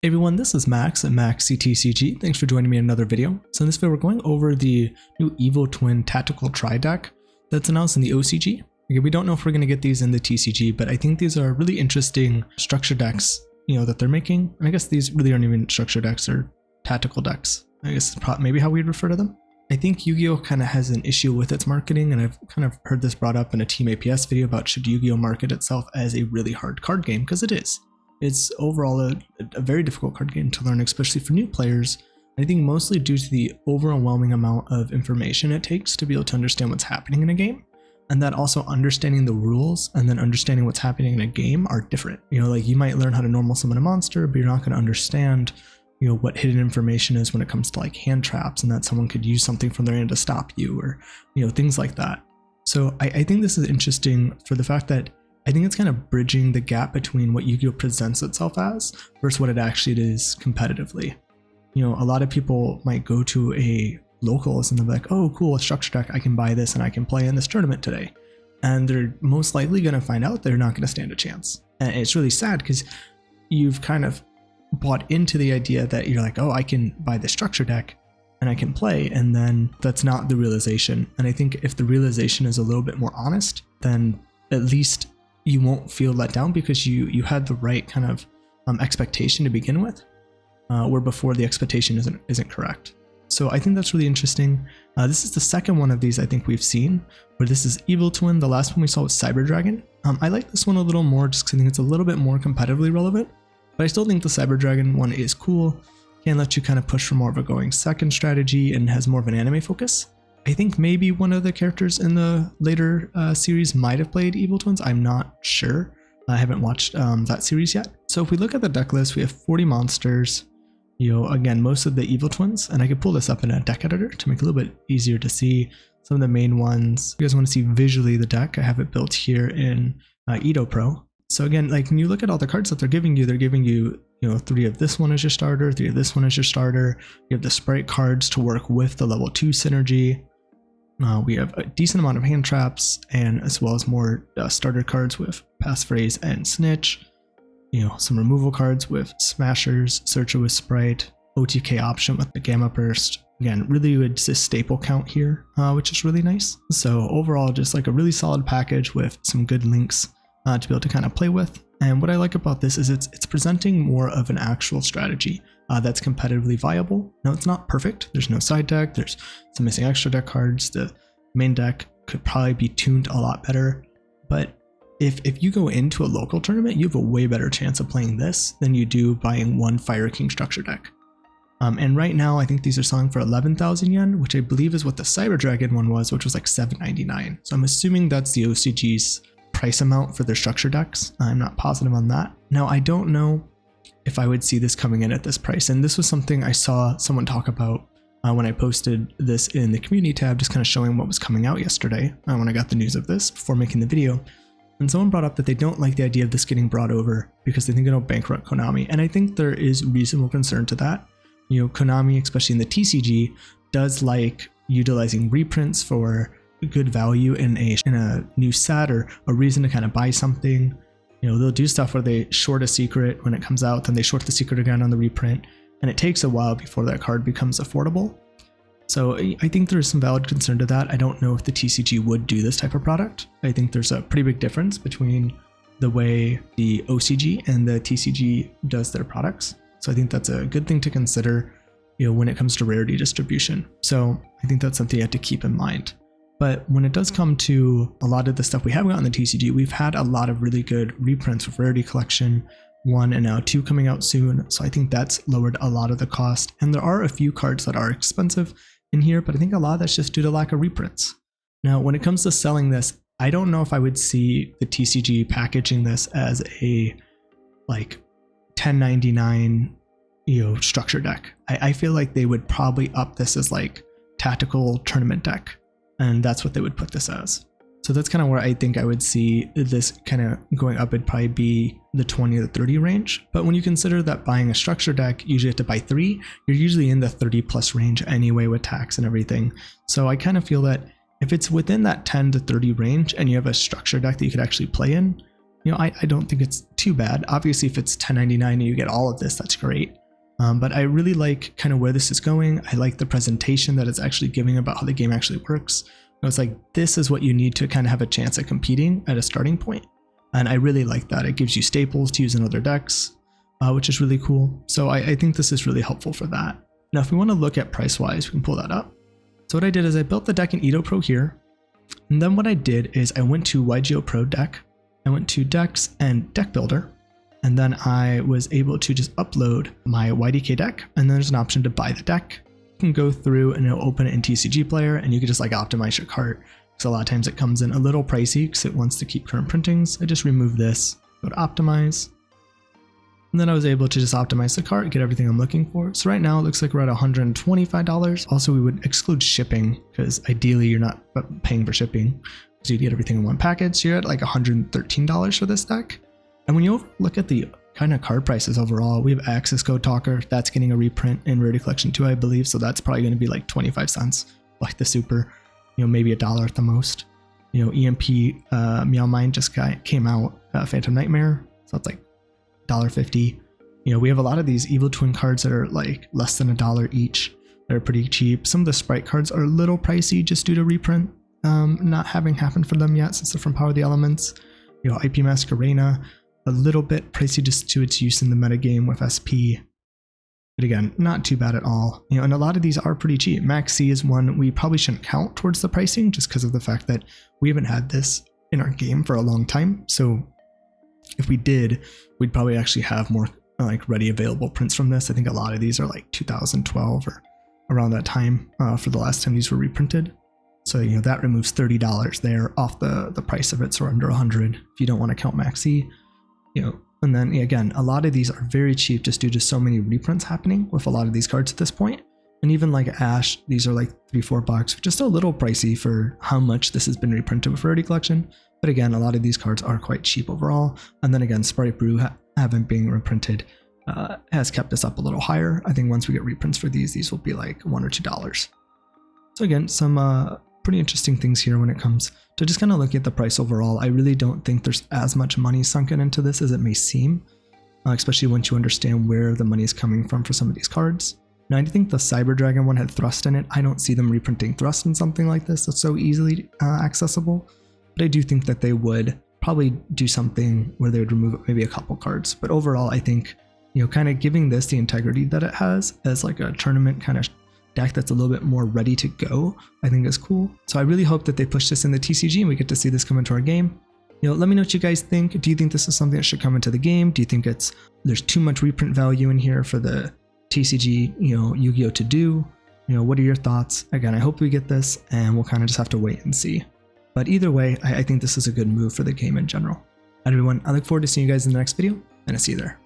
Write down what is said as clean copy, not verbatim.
Hey everyone, this is Max at MaxCTCG. Thanks for joining me in another video. So in this video, we're going over the new Evil Twin Tactical Tri deck that's announced in the OCG. We don't know if we're going to get these in the TCG, but I think these are really interesting structure decks, that they're making. And I guess these really aren't even structure decks, or tactical decks. I guess it's maybe how we'd refer to them. I think Yu-Gi-Oh kind of has an issue with its marketing, and I've kind of heard this brought up in a Team APS video about should Yu-Gi-Oh market itself as a really hard card game, because it is. It's overall a very difficult card game to learn, especially for new players. I think mostly due to the overwhelming amount of information it takes to be able to understand what's happening in a game. And that also understanding the rules and then understanding what's happening in a game are different. Like you might learn how to normal summon a monster, but you're not going to understand, what hidden information is when it comes to like hand traps and that someone could use something from their hand to stop you, or, things like that. So I think this is interesting for the fact that I think it's kind of bridging the gap between what Yu-Gi-Oh presents itself as versus what it actually is competitively. A lot of people might go to a locals and they're like, oh cool, a structure deck, I can buy this and I can play in this tournament today. And they're most likely going to find out they're not going to stand a chance. And it's really sad because you've kind of bought into the idea that you're like, oh, I can buy this structure deck and I can play, and then that's not the realization. And I think if the realization is a little bit more honest, then at least you won't feel let down because you had the right kind of expectation to begin with, where before the expectation isn't correct. So I think that's really interesting. This is the second one of these I think we've seen, where this is Evil Twin. The last one we saw was Cyber Dragon. I like this one a little more just because I think it's a little bit more competitively relevant, but I still think the Cyber Dragon one is cool. Can let you kind of push for more of a going second strategy and has more of an anime focus. I think maybe one of the characters in the later series might have played Evil Twins. I'm not sure. I haven't watched that series yet. So if we look at the deck list, we have 40 monsters. Again, most of the Evil Twins, and I could pull this up in a deck editor to make it a little bit easier to see some of the main ones. If you guys want to see visually the deck, I have it built here in EdoPro. So again, like when you look at all the cards that they're giving you 3 of this one as your starter, 3 of this one as your starter. You have the sprite cards to work with the level 2 synergy. We have a decent amount of hand traps, and as well as more starter cards with passphrase and snitch. Some removal cards with smashers, searcher with sprite, OTK option with the gamma burst. Again, really good staple count here, which is really nice. So overall, just like a really solid package with some good links to be able to kind of play with. And what I like about this is it's presenting more of an actual strategy that's competitively viable. Now, it's not perfect. There's no side deck. There's some missing extra deck cards. The main deck could probably be tuned a lot better. But if you go into a local tournament, you have a way better chance of playing this than you do buying one Fire King structure deck. And right now, I think these are selling for 11,000 yen, which I believe is what the Cyber Dragon one was, which was like 799. So I'm assuming that's the OCG's price amount for their structure decks. I'm not positive on that. Now, I don't know if I would see this coming in at this price, and this was something I saw someone talk about when I posted this in the community tab, just kind of showing what was coming out yesterday when I got the news of this before making the video. And someone brought up that they don't like the idea of this getting brought over because they think it'll bankrupt Konami, and I think there is reasonable concern to that. Konami, especially in the TCG, does like utilizing reprints for good value in a new set or a reason to kind of buy something. They'll do stuff where they short a secret when it comes out, then they short the secret again on the reprint, and it takes a while before that card becomes affordable. So I think there's some valid concern to that. I don't know if the TCG would do this type of product. I think there's a pretty big difference between the way the OCG and the TCG does their products. So I think that's a good thing to consider, when it comes to rarity distribution. So I think that's something you have to keep in mind. But when it does come to a lot of the stuff we have got in the TCG, we've had a lot of really good reprints with Rarity Collection 1 and now 2 coming out soon. So I think that's lowered a lot of the cost. And there are a few cards that are expensive in here, but I think a lot of that's just due to lack of reprints. Now, when it comes to selling this, I don't know if I would see the TCG packaging this as a like 1099 structure deck. I feel like they would probably up this as like tactical tournament deck. And that's what they would put this as. So that's kind of where I think I would see this kind of going up. It'd probably be the 20 to 30 range. But when you consider that buying a structure deck, you usually have to buy 3, you're usually in the 30 plus range anyway with tax and everything. So I kind of feel that if it's within that 10 to 30 range and you have a structure deck that you could actually play in, you know, I don't think it's too bad. Obviously, if it's $10.99 and you get all of this, that's great. But I really like kind of where this is going. I like the presentation that it's actually giving about how the game actually works. It's like, this is what you need to kind of have a chance at competing at a starting point. And I really like that. It gives you staples to use in other decks, which is really cool. So I think this is really helpful for that. Now, if we want to look at price-wise, we can pull that up. So what I did is I built the deck in EdoPro here. And then what I did is I went to YGO Pro deck. I went to decks and deck builder. And then I was able to just upload my YDK deck. And then there's an option to buy the deck. You can go through and it'll open it in TCG Player, and you can just like optimize your cart. Because a lot of times it comes in a little pricey because it wants to keep current printings. I just remove this, go to optimize. And then I was able to just optimize the cart, get everything I'm looking for. So right now it looks like we're at $125. Also, we would exclude shipping because ideally you're not paying for shipping. So you get everything in one package. So you're at like $113 for this deck. And when you look at the kind of card prices overall, we have Access Code Talker. That's getting a reprint in Rarity Collection 2, I believe. So that's probably going to be like 25 cents, like the super, you know, maybe $1 at the most. You know, EMP Meow Mine just came out, Phantom Nightmare. So that's like $1.50. You know, we have a lot of these Evil Twin cards that are like less than $1 each. They're pretty cheap. Some of the Sprite cards are a little pricey just due to reprint not having happened for them yet since they're from Power of the Elements. You know, IP Masquerena, a little bit pricey just to its use in the metagame with SP. But again, not too bad at all. You know, and a lot of these are pretty cheap. Max C is one we probably shouldn't count towards the pricing just because of the fact that we haven't had this in our game for a long time. So if we did, we'd probably actually have more like ready available prints from this. I think a lot of these are like 2012 or around that time for the last time these were reprinted. So, you know, that removes $30 there off the price of it. So we're under 100 if you don't want to count Maxi, you know. And then again, a lot of these are very cheap just due to so many reprints happening with a lot of these cards at this point. And even like Ash, these are like $3-4, which is still a little pricey for how much this has been reprinted with Rarity Collection. But again, a lot of these cards are quite cheap overall. And then again, Sprite Brew haven't been reprinted has kept this up a little higher. I think once we get reprints for these will be like $1 or $2. So again, some pretty interesting things here when it comes to just kind of looking at the price overall. I really don't think there's as much money sunken into this as it may seem, especially once you understand where the money is coming from for some of these cards. Now, I think the Cyber Dragon one had Thrust in it. I don't see them reprinting Thrust in something like this that's so easily accessible, but I do think that they would probably do something where they would remove maybe a couple cards. But overall, I think, you know, kind of giving this the integrity that it has as like a tournament kind of deck that's a little bit more ready to go, I think is cool. So I really hope that they push this in the TCG and we get to see this come into our game. You know, let me know what you guys think. Do you think this is something that should come into the game? Do you think there's too much reprint value in here for the TCG, you know, Yu-Gi-Oh to do? You know, what are your thoughts? Again, I hope we get this and we'll kind of just have to wait and see. But either way, I think this is a good move for the game in general. Everyone, I look forward to seeing you guys in the next video, and I'll see you there.